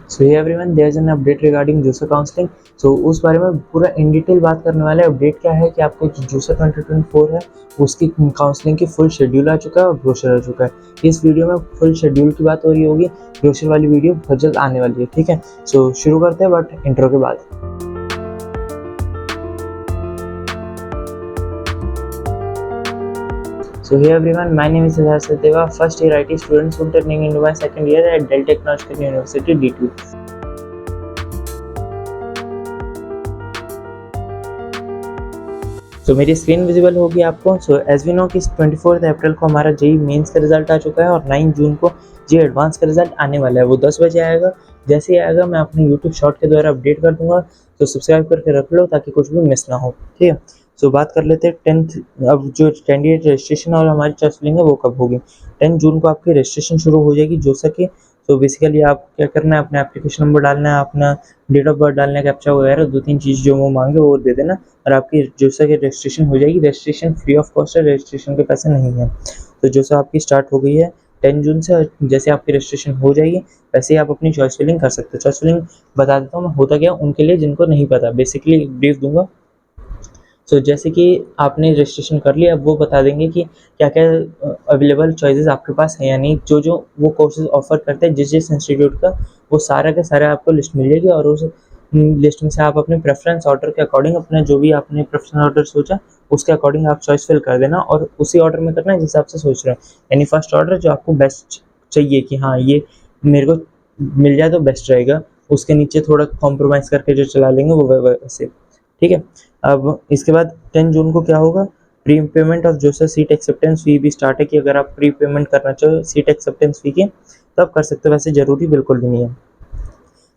So hey everyone, there is an update regarding JoSAA counselling. So उस बारे में पूरा इन डिटेल बात करने वाले। अपडेट क्या है कि आपको जो जूसर 2024 है उसकी काउंसलिंग की फुल शेड्यूल आ चुका है और ब्रोशर आ चुका है। इस वीडियो में फुल शेड्यूल की बात हो रही होगी, ब्रोशर वाली वीडियो बहुत जल्द आने वाली है। ठीक है, सो शुरू करते हैं बट इंट्रो के बाद। So hey everyone, my name is Siddharth Sateva, first year IT student, soon turning into my second year at Dell Technological University D2। तो मेरी स्क्रीन विजिबल होगी आपको। सो एज वी नो कि 24 अप्रैल को हमारा JEE mains का result आ चुका है और 9 जून को जेई एडवांस का रिजल्ट आने वाला है। वो 10 बजे आएगा। जैसे ही आएगा मैं अपने यूट्यूब शॉर्ट के द्वारा अपडेट कर दूंगा, तो सब्सक्राइब करके रख लो ताकि कुछ भी मिस ना हो। ठीक है, सो बात कर लेते हैं 10th। अब जो कैंडिडेट रजिस्ट्रेशन और हमारी चॉइस फिलिंग है वो कब होगी। 10 जून को आपकी रजिस्ट्रेशन शुरू हो जाएगी जोसा की। तो बेसिकली आप क्या करना है, अपना एप्लीकेशन नंबर डालना है, अपना डेट ऑफ बर्थ डालना है, कैप्चा वगैरह 2-3 चीज़ जो वो मांगे वो दे देना और आपकी जोसा की रजिस्ट्रेशन हो जाएगी। रजिस्ट्रेशन फ्री ऑफ कॉस्ट है, रजिस्ट्रेशन के पैसे नहीं है। तो जोसा आपकी स्टार्ट हो गई है 10 जून से। जैसे आपकी रजिस्ट्रेशन हो जाएगी वैसे ही आप अपनी चॉइस फिलिंग कर सकते हो। चॉइस फिलिंग बता देता हूँ मैं होता क्या उनके लिए जिनको नहीं पता, बेसिकली ब्रीफ दूंगा। सो जैसे कि आपने रजिस्ट्रेशन कर लिया, अब वो बता देंगे कि क्या क्या अवेलेबल चॉइसेस आपके पास हैं, यानी जो जो वो कोर्सेज ऑफर करते हैं जिस जिस इंस्टीट्यूट का, वो सारा का सारा आपको लिस्ट मिल जाएगी। और उस लिस्ट में से आप अपने प्रेफरेंस ऑर्डर के अकॉर्डिंग, अपना जो भी आपने प्रेफरेंस ऑर्डर सोचा उसके अकॉर्डिंग आप चॉइस फिल कर देना और उसी ऑर्डर में करना है जिस हिसाब से सोच रहे हैं। यानी फर्स्ट ऑर्डर जो आपको बेस्ट चाहिए कि हाँ ये मेरे को मिल जाए तो बेस्ट रहेगा, उसके नीचे थोड़ा कॉम्प्रोमाइज़ करके जो चला लेंगे वो वैसे। ठीक है, अब इसके बाद 10 जून को क्या होगा, प्री पेमेंट ऑफ जोसा सीट एक्सेप्टेंस फी भी स्टार्ट है कि अगर आप प्री पेमेंट करना चाहो सीट एक्सेप्टेंस फी की तो आप कर सकते हो, वैसे ज़रूरी बिल्कुल भी नहीं है।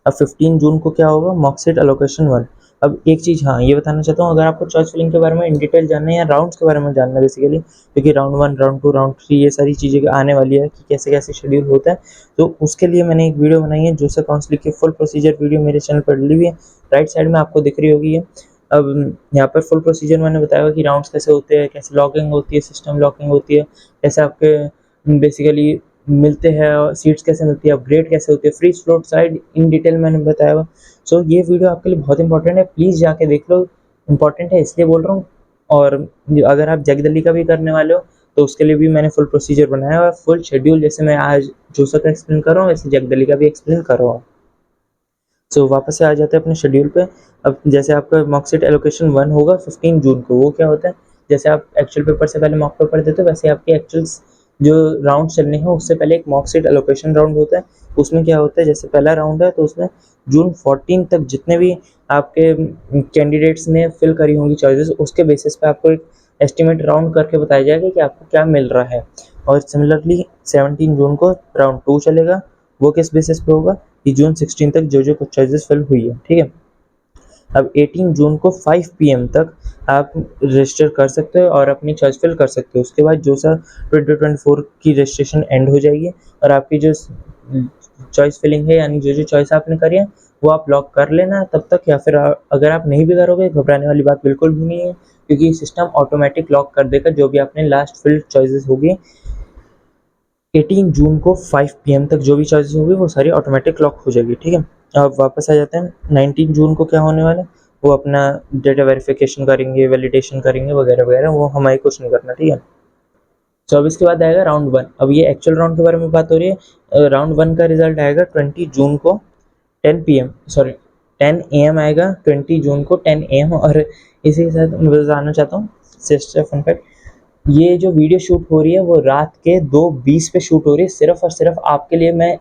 अब 15 जून को क्या होगा, मॉक सीट एलोकेशन 1। अब एक चीज़ हाँ ये बताना चाहता हूँ, अगर आपको चॉइस फिलिंग के बारे में इन डिटेल जानना है या राउंड्स के बारे में जानना है बेसिकली, क्योंकि राउंड 1, राउंड 2, राउंड 3 ये सारी चीज़ें आने वाली है कि कैसे कैसे शेड्यूल होता है, तो उसके लिए मैंने एक वीडियो बनाई है जोसा काउंसलिंग की फुल प्रोसीजर वीडियो मेरे चैनल पर डली हुई है, राइट साइड में आपको दिख रही होगी ये। अब यहाँ पर फुल प्रोसीजर मैंने बताया कि राउंड्स कैसे होते हैं, कैसे लॉगिंग होती है, सिस्टम लॉगिंग होती है, कैसे आपके बेसिकली मिलते हैं और सीट्स कैसे मिलती है, अपग्रेड कैसे होती है, free slot side in detail मैंने बताया हुआ। सो ये वीडियो आपके लिए बहुत इंपॉर्टेंट है, प्लीज़ जाके देख लो। इंपॉर्टेंट है इसलिए बोल रहा हूँ। और अगर आप जगदली का भी करने वाले हो तो उसके लिए भी मैंने फुल प्रोसीजर बनाया हुआ है, फुल शेड्यूल। जैसे मैं आज जोसा का एक्सप्लेन कर रहा हूँ वैसे जगदली का भी एक्सप्लेन कर रहा हूँ। सो वापस से आ जाते हैं अपने शेड्यूल पे। अब जैसे आपका मॉक सीट एलोकेशन 1 होगा 15 जून को। वो क्या होता है, जैसे आप एक्चुअल पेपर से पहले मॉक पेपर देते हो वैसे आपके एक्चुअल्स जो राउंड चलने हैं उससे पहले एक मॉक सीट एलोकेशन राउंड होता है। उसमें क्या होता है, जैसे पहला राउंड है तो उसमें जून 14 तक जितने भी आपके कैंडिडेट्स ने फिल करी होंगी चॉइसेस उसके बेसिस पे आपको एक एस्टिमेट राउंड करके बताया जाएगा कि आपको क्या मिल रहा है। और सिमिलरली 17 जून को राउंड 2 चलेगा। वो किस बेसिस पे होगा कि जून 16 तक जो जो कुछ चॉइसेस फिल हुई है। ठीक है, अब 18 जून को 5 PM तक आप रजिस्टर कर सकते हो और अपनी चॉइस फिल कर सकते हो। उसके बाद जोसा 2024 की रजिस्ट्रेशन एंड हो जाएगी और आपकी जो चॉइस फिलिंग है यानी जो जो चॉइस आपने करी है वो आप लॉक कर लेना तब तक, या फिर अगर आप नहीं भी करोगे घबराने वाली बात बिल्कुल भी नहीं है, क्योंकि सिस्टम ऑटोमेटिक लॉक कर देगा जो भी आपने लास्ट फिल्ड चॉइसेस होगी। 18 जून को 5 PM तक जो भी चॉइसेस होगी वो सारी ऑटोमेटिक लॉक हो जाएगी। ठीक है, अब वापस आ जाते हैं 19 जून को क्या होने वाला है, वो अपना डेटा वेरिफिकेशन करेंगे, वैलिडेशन करेंगे वगैरह वगैरह, वो हमारे कुछ नहीं करना। ठीक है, 24 के बाद आएगा राउंड 1। अब ये एक्चुअल राउंड के बारे में बात हो रही है। राउंड 1 का रिजल्ट आएगा 20 जून को 10 PM, सॉरी 10 AM आएगा 20 जून को 10 AM। और इसी के साथ मैं बताना चाहता हूँ सिस्टर फन फैक्ट, ये जो वीडियो शूट हो रही है वो रात के 2:20 पे शूट हो रही है, सिर्फ और सिर्फ आपके लिए मैं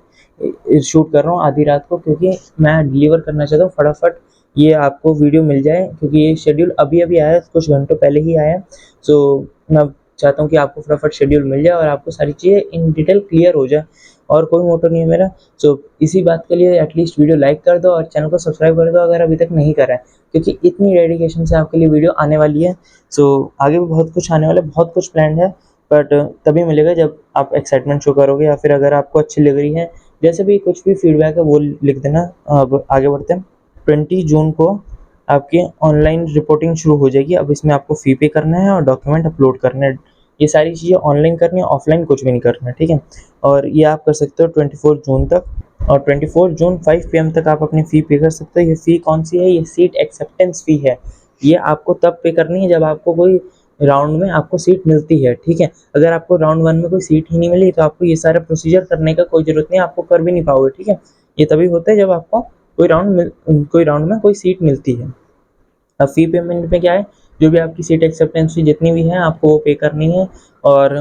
शूट कर रहा हूँ आधी रात को, क्योंकि मैं डिलीवर करना चाहता हूँ फटाफट ये आपको वीडियो मिल जाए, क्योंकि ये शेड्यूल अभी अभी आया है, कुछ घंटों पहले ही आया है। सो मैं चाहता हूँ कि आपको फटाफट शेड्यूल मिल जाए और आपको सारी चीज़ें इन डिटेल क्लियर हो जाए, और कोई मोटो नहीं है मेरा। सो इसी बात के लिए एटलीस्ट वीडियो लाइक कर दो और चैनल को सब्सक्राइब कर दो अगर अभी तक नहीं करा है, क्योंकि इतनी डेडिकेशन से आपके लिए वीडियो आने वाली है। सो आगे भी बहुत कुछ आने वाला है, बहुत कुछ प्लान है, बट तभी मिलेगा जब आप एक्साइटमेंट शो करोगे, या फिर अगर आपको अच्छी लग रही है, जैसे भी कुछ भी फीडबैक है वो लिख देना। अब आगे बढ़ते हैं। 20 जून को आपकी ऑनलाइन रिपोर्टिंग शुरू हो जाएगी। अब इसमें आपको फ़ी पे करना है और डॉक्यूमेंट अपलोड करना है, ये सारी चीज़ें ऑनलाइन करनी है, ऑफलाइन कुछ भी नहीं करना है। ठीक है, और ये आप कर सकते हो 24 जून तक। और 24 जून 5 PM तक आप अपनी फ़ी पे कर सकते हो। ये फ़ी कौन सी है? ये सीट एक्सेप्टेंस फ़ी है। ये आपको तब पे करनी है जब आपको कोई राउंड में आपको सीट मिलती है, ठीक है? अगर आपको राउंड 1 में कोई सीट ही नहीं मिली तो आपको ये सारा प्रोसीजर करने का कोई ज़रूरत नहीं है, आपको कर भी नहीं पाओगे, ठीक है? ये तभी होता है जब आपको कोई राउंड में कोई सीट मिलती है। अब फ़ी पेमेंट में क्या है, जो भी आपकी सीट एक्सेप्टेंस फ़ी जितनी भी है आपको वो पे करनी है। और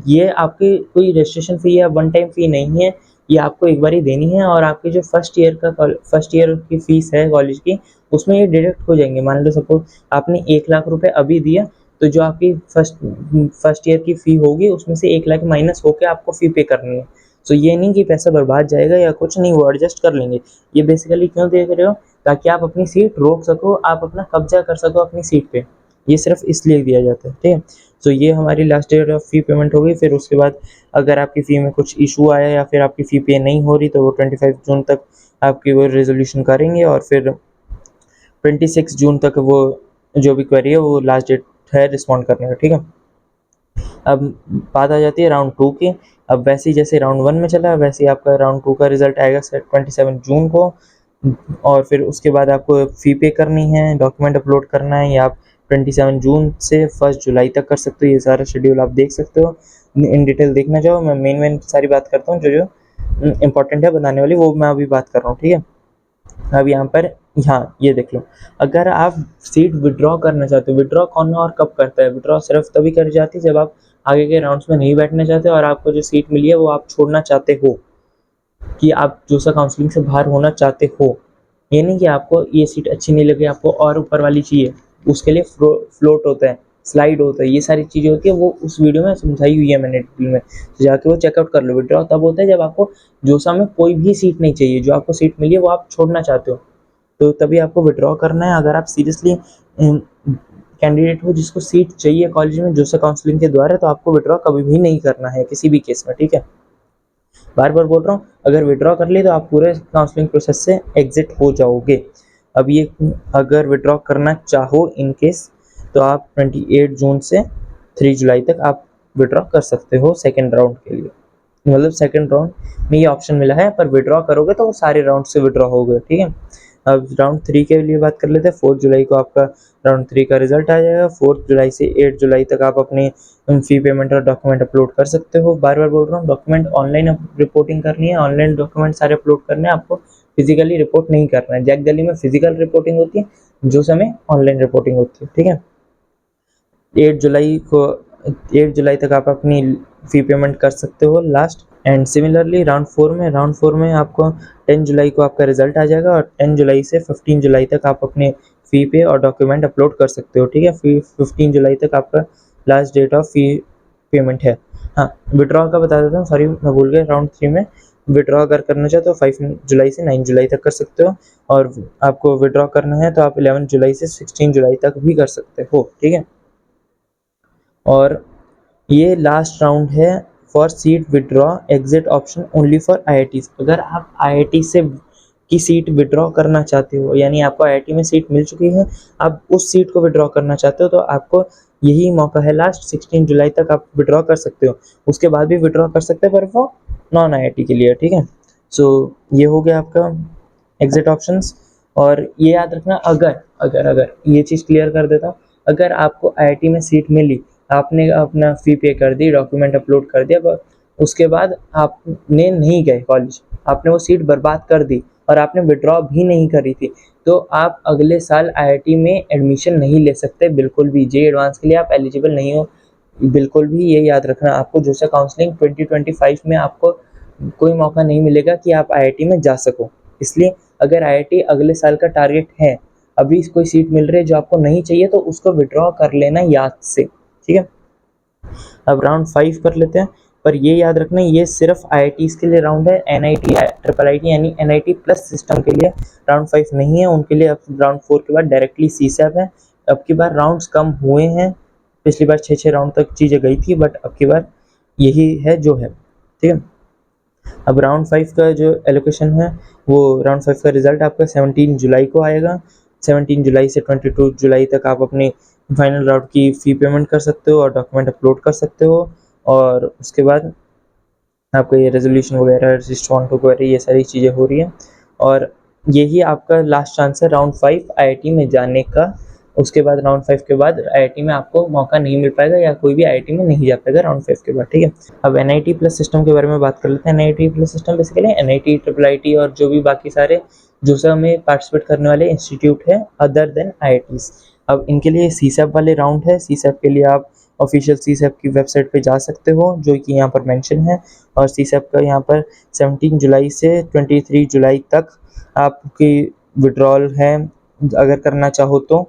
ये आपकी कोई रजिस्ट्रेशन फ़ी या वन टाइम फ़ी नहीं है, ये आपको एक बार ही देनी है। और आपकी जो फर्स्ट ईयर की फ़ीस है कॉलेज की, उसमें ये डिडक्ट हो जाएंगे। मान लो सपोज आपने 1 लाख रुपए अभी दिया, तो जो आपकी फर्स्ट ईयर की फ़ी होगी उसमें से 1 लाख माइनस होकर आपको फ़ी पे करनी है। सो ये नहीं कि पैसा बर्बाद जाएगा या कुछ नहीं, वो एडजस्ट कर लेंगे। ये बेसिकली क्यों देख रहे हो, ताकि आप अपनी सीट रोक सको, आप अपना कब्जा कर सको अपनी सीट पे। ये सिर्फ इसलिए दिया जाता है, ठीक है? तो ये हमारी last date of fee payment हो गई। फिर उसके बाद अगर आपकी फ़ी में कुछ इशू आया या फिर आपकी फ़ी पे नहीं हो रही, तो वो 25 जून तक आपकी वो रेजोल्यूशन करेंगे। और फिर 26 जून तक वो जो भी क्वेरी है वो लास्ट डेट है रिस्पॉन्ड करने का, ठीक है? अब बात आ जाती है राउंड 2 की। अब वैसे ही जैसे राउंड 1 में चला, वैसे ही आपका राउंड 2 का रिजल्ट आएगा 27 जून को। और फिर उसके बाद आपको फ़ी पे करनी है, डॉक्यूमेंट अपलोड करना है। या आप 27 जून से 1 जुलाई तक कर सकते हो। ये सारा शेड्यूल आप देख सकते हो, इन डिटेल देखना चाहो। मैं मेन सारी बात करता हूँ, जो जो इम्पोर्टेंट है बताने वाली वो मैं अभी बात कर रहा हूँ, ठीक है? अब यहाँ पर, हाँ ये देख लो, अगर आप सीट विड्रॉ करना चाहते हो, विड्रॉ कौन और कब करता है? विड्रॉ सिर्फ तभी कर जाती है जब आप आगे के राउंड्स में नहीं बैठना चाहते और आपको जो सीट मिली है वो आप छोड़ना चाहते हो, कि आप जोसा काउंसलिंग से बाहर होना चाहते हो। ये नहीं कि आपको ये सीट अच्छी नहीं लगी, आपको और ऊपर वाली चाहिए। उसके लिए फ्लोट होता है, स्लाइड होता है, ये सारी चीज़ें होती है। वो उस वीडियो में समझाई हुई है मैंने डिटेल में, तो जाके वो चेकआउट कर लो। विड्रॉ तब होता है जब आपको जोसा में कोई भी सीट नहीं चाहिए, जो आपको सीट मिली है वो आप छोड़ना चाहते हो, तो तभी आपको विड्रॉ करना है। अगर आप सीरियसली कैंडिडेट हो जिसको सीट चाहिए कॉलेज में जोसा काउंसलिंग के द्वारा, तो आपको विड्रॉ कभी भी नहीं करना है किसी भी केस में, ठीक है? बार बार बोल रहा हूँ, अगर विड्रॉ कर लिए तो आप पूरे काउंसलिंग प्रोसेस से एग्जिट हो जाओगे। अब ये अगर विड्रॉ करना चाहो इन केस, तो आप 28 जून से 3 जुलाई तक आप विड्रॉ कर सकते हो सेकेंड राउंड के लिए। मतलब सेकेंड राउंड में ये ऑप्शन मिला है, पर विड्रॉ करोगे तो वो सारे राउंड से विड्रॉ होगे, ठीक है? अब राउंड 3 के लिए बात कर लेते हैं। 4 जुलाई को आपका राउंड 3 का रिजल्ट आ जाएगा। 4 जुलाई से 8 जुलाई तक आप अपनी फ़ी पेमेंट और डॉक्यूमेंट अपलोड कर सकते हो। बार बार बोल रहा हूँ, डॉक्यूमेंट ऑनलाइन रिपोर्टिंग करनी है, ऑनलाइन डॉक्यूमेंट सारे अपलोड करने हैं, आपको फिजिकली रिपोर्ट नहीं करना है। जैक दिल्ली में फिजिकल रिपोर्टिंग होती है, जो समय ऑनलाइन रिपोर्टिंग होती है, ठीक है? 8 जुलाई को 8 जुलाई तक आप अपनी फ़ी पेमेंट कर सकते हो लास्ट। एंड सिमिलरली राउंड 4 में आपको 10 जुलाई को आपका रिजल्ट आ जाएगा। और 10 जुलाई से 15 जुलाई तक आप अपने फ़ी पे और डॉक्यूमेंट अपलोड कर सकते हो, ठीक है? 15 जुलाई तक आपका last date of fee payment है। हाँ, विड्रॉ का बता देता हूँ, सॉरी मैं भूल गया। राउंड 3 में विड्रॉ अगर करना चाहो तो 5 जुलाई से 9 जुलाई तक कर सकते हो। और आपको विड्रॉ करना है तो आप 11 जुलाई से 16 जुलाई तक भी कर सकते हो, ठीक है? और ये लास्ट राउंड है for seat withdraw exit option only for IITs. अगर आप आईआईटी से की सीट विड्रॉ करना चाहते हो, यानी आपको आईआईटी में सीट मिल चुकी है, आप उस सीट को विड्रॉ करना चाहते हो, तो आपको यही मौका है लास्ट 16 जुलाई तक आप विड्रॉ कर सकते हो। उसके बाद भी विड्रॉ कर सकते हो, पर वो नॉन आईआईटी के लिए, ठीक है? सो ये हो गया आपका एग्जिट ऑप्शंस। और ये याद रखना, अगर अगर अगर ये चीज़ क्लियर कर देता हूँ, अगर आपको आईआईटी में सीट मिली, आपने अपना फ़ी पे कर दी, डॉक्यूमेंट अपलोड कर दिया, पर उसके बाद आपने नहीं गए कॉलेज, आपने वो सीट बर्बाद कर दी और आपने विड्रॉ भी नहीं करी थी, तो आप अगले साल आईआईटी में एडमिशन नहीं ले सकते बिल्कुल भी। जेईई एडवांस के लिए आप एलिजिबल नहीं हो बिल्कुल भी, ये याद रखना। आपको जोसा काउंसलिंग 2025 में आपको कोई मौका नहीं मिलेगा कि आप आईआईटी में जा सको। इसलिए अगर आईआईटी अगले साल का टारगेट है, अभी कोई सीट मिल रही है जो आपको नहीं चाहिए, तो उसको विड्रॉ कर लेना याद से, ठीक है? अब राउंड 5 कर लेते हैं, पर ये याद रखना ये सिर्फ आईआईटीज़ के लिए राउंड है। एनआईटी ट्रिपल आईटी यानी एनआईटी प्लस सिस्टम के लिए राउंड 5 नहीं है, उनके लिए अब राउंड 4 के बाद डायरेक्टली सीसैप है। अब की बार राउंड्स कम हुए हैं, पिछली बार 6 राउंड तक चीज़ें गई थी, बट अब की बार यही है जो है, ठीक है? अब राउंड 5 का जो एलोकेशन है, वो राउंड 5 का रिजल्ट आपका 17 जुलाई को आएगा। 17 जुलाई से 22 जुलाई तक आप अपनी फाइनल राउंड की फ़ी पेमेंट कर सकते हो और डॉक्यूमेंट अपलोड कर सकते हो। और उसके बाद आपका ये रेजोल्यूशन वगैरह, रिस्टॉन वगैरह, ये सारी चीज़ें हो रही हैं। और यही आपका लास्ट चांस है राउंड 5 आईआईटी में जाने का। उसके बाद राउंड 5 के बाद आईआईटी में आपको मौका नहीं मिल पाएगा, या कोई भी आईआईटी में नहीं जा पाएगा राउंड 5 के बाद, ठीक है। अब एनआईटी प्लस सिस्टम के बारे में बात कर लेते हैं। NIT plus system basically NIT, triple IT और जो भी बाकी सारे जोसा में पार्टिसिपेट करने वाले इंस्टीट्यूट है अदर देन आईआईटीज। अब इनके लिए सीसैप वाले राउंड है। सीसैप के लिए आप ऑफिशियल सीसैप की वेबसाइट पे जा सकते हो, जो कि यहाँ पर मेंशन है। और सीसैप का यहाँ पर 17 जुलाई से 23 जुलाई तक आपकी विड्रॉल है, अगर करना चाहो तो।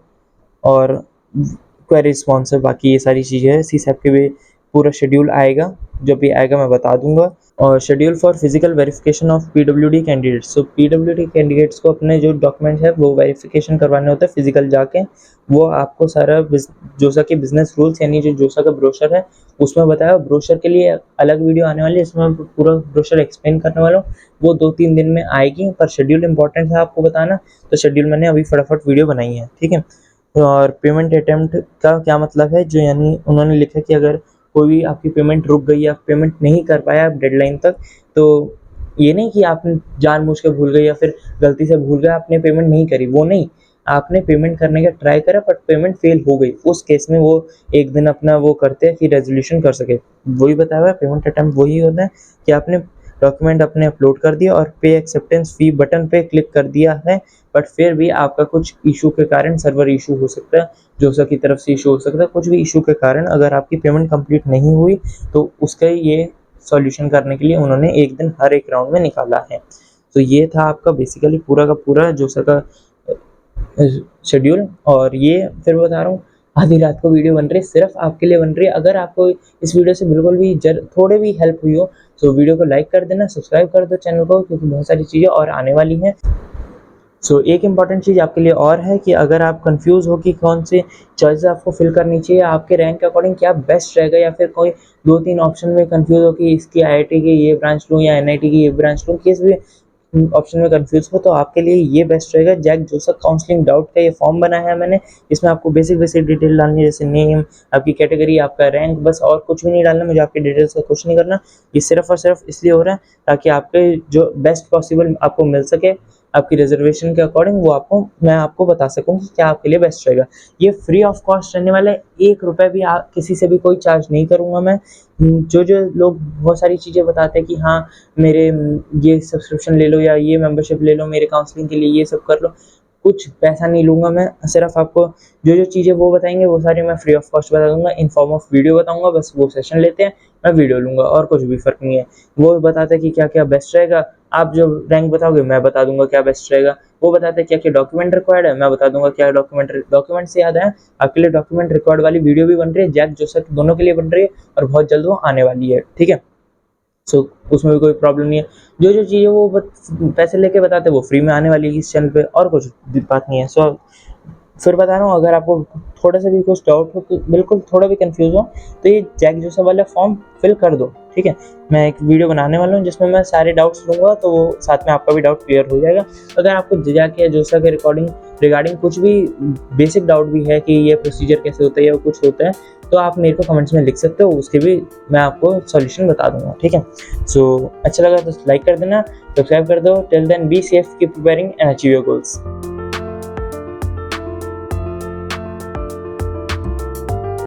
और क्वेरी स्पॉन्सर, बाकी ये सारी चीज़ें हैं। सीसैप के भी पूरा शेड्यूल आएगा, जब भी आएगा मैं बता दूंगा। और schedule for physical verification of PWD candidates. So PWD candidates को अपने जो डॉक्यूमेंट है वो वेरिफिकेशन करवाने होते हैं फिजिकल जाके। वो आपको सारा जोसा के बिजनेस रूल्स, यानी जो जोसा का ब्रोशर है उसमें बताया। ब्रोशर के लिए अलग वीडियो आने वाली है, इसमें पूरा ब्रोशर एक्सप्लेन करने वाला हूँ। वो 2-3 दिन में आएगी, पर शेड्यूल इंपॉर्टेंट है आपको बताना, तो शेड्यूल मैंने अभी फटाफट वीडियो बनाई है, ठीक है। और पेमेंट अटेम्प्ट का क्या मतलब है, जो यानी उन्होंने लिखा कि अगर कोई भी आपकी पेमेंट रुक गई या पेमेंट नहीं कर पाया आप डेडलाइन तक, तो ये नहीं कि आपने जानबूझ के भूल गए या फिर गलती से भूल गए आपने पेमेंट नहीं करी, वो नहीं। आपने पेमेंट करने का ट्राई करा बट पेमेंट फेल हो गई, उस केस में वो एक दिन अपना वो करते हैं कि रेजोल्यूशन कर सके। वही बताया हुआ है, पेमेंट अटेम्प्ट वही होता है कि आपने डॉक्यूमेंट अपने अपलोड कर दिया और पे एक्सेप्टेंस फी बटन पे क्लिक कर दिया है, बट फिर भी आपका कुछ इशू के कारण, सर्वर इशू हो सकता है, जोसा की तरफ से इशू हो सकता है, कुछ भी इशू के कारण अगर आपकी पेमेंट कंप्लीट नहीं हुई तो उसका ये सॉल्यूशन करने के लिए उन्होंने एक दिन हर एक राउंड में निकाला है। तो ये था आपका बेसिकली पूरा का पूरा जोसा का शेड्यूल। और ये फिर बता रहा हूँ, आधी रात को वीडियो बन रही है, सिर्फ आपके लिए बन रही है। अगर आपको इस वीडियो से बिल्कुल भी थोड़े भी हेल्प हुई हो तो वीडियो को लाइक कर देना, सब्सक्राइब कर दो चैनल को, क्योंकि बहुत सारी चीज़ें और आने वाली हैं। एक इम्पॉर्टेंट चीज़ आपके लिए और है कि अगर आप कंफ्यूज हो कि कौन से चॉइस आपको फिल करनी चाहिए, आपके रैंक के अकॉर्डिंग क्या बेस्ट रहेगा, या फिर कोई 2-3 ऑप्शन में कंफ्यूज हो कि इसकी आईआईटी की ये ब्रांच लूँ या एनआईटी की ये ब्रांच लूँ, किस भी ऑप्शन में कंफ्यूज हो तो आपके लिए ये बेस्ट रहेगा। जैक जोसेफ काउंसलिंग डाउट का ये फॉर्म बनाया है मैंने, इसमें आपको बेसिक डिटेल डालनी है, जैसे नेम, आपकी कैटेगरी, आपका रैंक, बस और कुछ भी नहीं डालना, मुझे आपकी डिटेल्स का कुछ नहीं करना। ये सिर्फ और सिर्फ इसलिए हो रहा है ताकि आपके जो बेस्ट पॉसिबल आपको मिल सके आपकी रिजर्वेशन के अकॉर्डिंग, वो मैं आपको बता सकूं कि क्या आपके लिए बेस्ट रहेगा। ये फ्री ऑफ कॉस्ट रहने वाला है, 1 रुपये भी किसी से भी कोई चार्ज नहीं करूँगा मैं। जो लोग बहुत सारी चीज़ें बताते हैं कि हाँ मेरे ये सब्सक्रिप्शन ले लो या ये मेंबरशिप ले लो, मेरे काउंसलिंग के लिए ये सब कर लो, कुछ पैसा नहीं लूँगा मैं। सिर्फ आपको जो चीज़ें वो बताएंगे वो सारी मैं फ्री ऑफ कॉस्ट बता दूंगा, इन फॉर्म ऑफ वीडियो बताऊंगा। बस वो सेशन लेते हैं, मैं वीडियो लूँगा, और कुछ भी फ़र्क नहीं है। वो बताते हैं कि क्या क्या बेस्ट रहेगा, आप जो रैंक बताओगे मैं बता दूंगा क्या बेस्ट रहेगा। वो बताते हैं क्या क्या डॉक्यूमेंट रिक्वायर्ड है, मैं बता दूंगा क्या डॉक्यूमेंट से याद है आपके लिए डॉक्यूमेंट रिक्वायर्ड वाली वीडियो भी बन रही है, जैक जोसेफ दोनों के लिए बन रही है, और बहुत जल्द वो आने वाली है, ठीक है। उसमें भी कोई प्रॉब्लम नहीं है। जो चीज़ें वो पैसे लेके बताते हैं वो फ्री में आने वाली है इस चैनल पे, और कुछ बात नहीं है। फिर बता रहा हूँ, अगर आपको थोड़ा सा भी कुछ डाउट हो, तो बिल्कुल थोड़ा भी कंफ्यूज हो, तो ये जैक जोसेफ वाला फॉर्म फिल कर दो, ठीक है। मैं एक वीडियो बनाने वाला हूँ जिसमें मैं सारे डाउट्स लूँगा, तो वो साथ में आपका भी डाउट क्लियर हो जाएगा। अगर आपको जैक या जोसेफ के रिगार्डिंग कुछ भी बेसिक डाउट भी है कि ये प्रोसीजर कैसे होता है या कुछ होता है, तो आप मेरे को कमेंट्स में लिख सकते हो, उसके भी मैं आपको सॉल्यूशन बता दूंगा, ठीक है। अच्छा लगा तो लाइक कर देना, सब्सक्राइब कर दो। Till then be safe, keep preparing and achieve your goals.